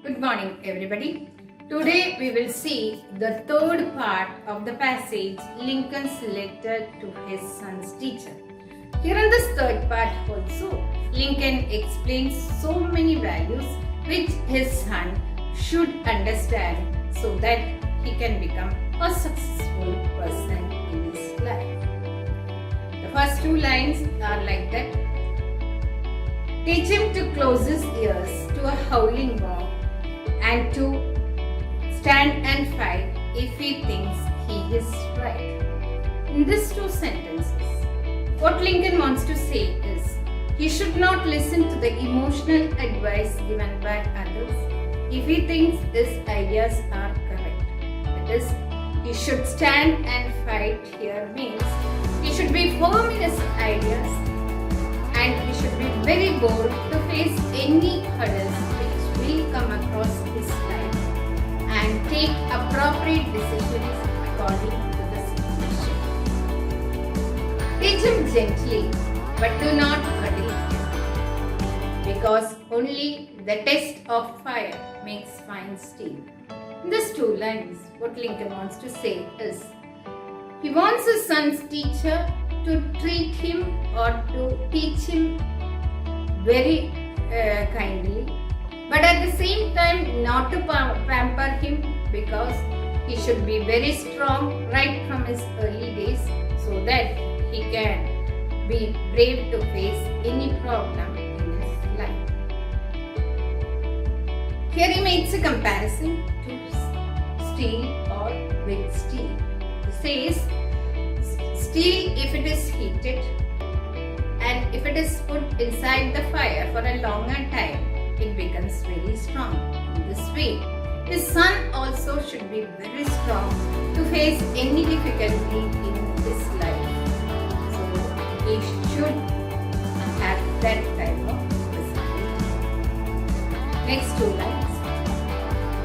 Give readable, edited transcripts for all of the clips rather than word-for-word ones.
Good morning, everybody. Today we will see the third part of the passage, Lincoln's letter to his son's teacher. Here in this third part also, Lincoln explains so many values which his son should understand so that he can become a successful person in his life. The first two lines are like that. Teach him to close his ears to a howling mob and to stand and fight if he thinks he is right. In these two sentences, what Lincoln wants to say is, he should not listen to the emotional advice given by others if he thinks his ideas are correct. That is, he should stand and fight here means he should be firm in his ideas and he should be very bold to face any hurdles which will come across his life and take appropriate decisions according to the situation. Teach him gently, but do not hurry him, because only the test of fire makes fine steel. In these two lines, what Lincoln wants to say is, he wants his son's teacher to treat him or to teach him very kindly, but at the same time not to pamper him, because he should be very strong right from his early days so that he can be brave to face any problem in his life. Here he makes a comparison to steel or with steel. He says, steel, if it is heated and if it is put inside the fire for a longer time, it becomes very strong. In this way, his son also should be very strong to face any difficulty in his life. So he should have that type of personality. Next two lines.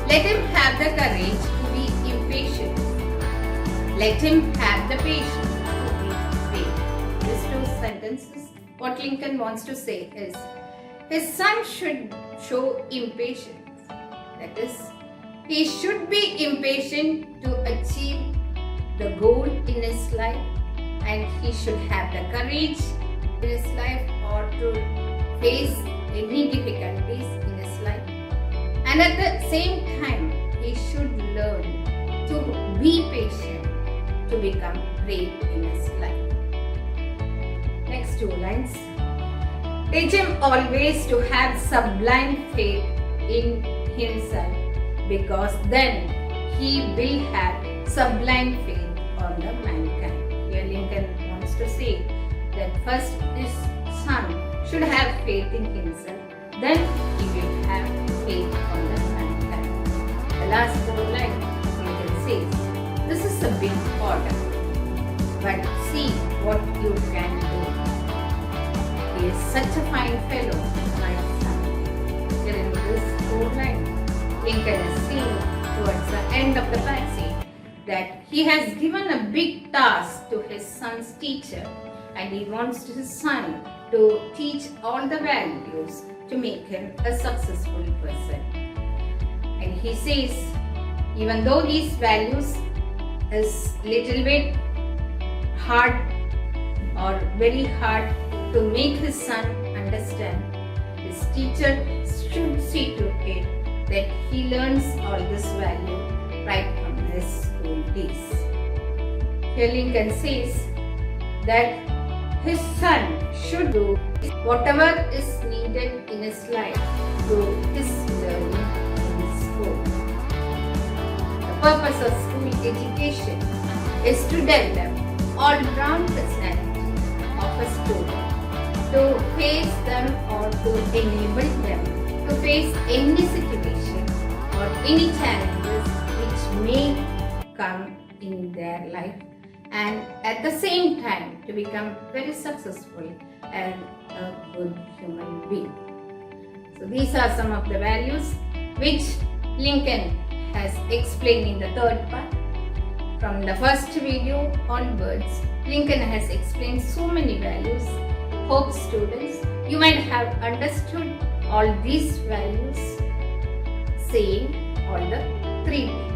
Let him have the courage to be impatient. Let him have the patience to be brave. These two sentences, what Lincoln wants to say is, his son should show impatience. That is, he should be impatient to achieve the goal in his life, and he should have the courage in his life or to face any difficulties in his life. And at the same time, he should learn to be patient to become brave in his life. Next two lines. Teach him always to have sublime faith in himself, because then he will have sublime faith on the mankind. Here Lincoln wants to say that first his son should have faith in himself, then he will have faith on the mankind. The last four lines, Lincoln says, this is a big order, but see what you can do. He is such a fine fellow, my son. Here in this four lines, Lincoln is saying towards the end of the passage that he has given a big task to his son's teacher, and he wants his son to teach all the values to make him a successful person. And he says, even though these values is little bit hard or very hard to make his son understand, his teacher should see to it that he learns all this value right from his school days. Here Lincoln says that his son should do whatever is needed in his life through his learning in school. The purpose of school education is to develop all-round personality of a student, to face them or to enable them to face any situation or any challenges which may come in their life, and at the same time to become very successful and a good human being. So these are some of the values which Lincoln has explained in the third part. From the first video onwards, Lincoln has explained so many values. Hope students, you might have understood all these values saying all the three things.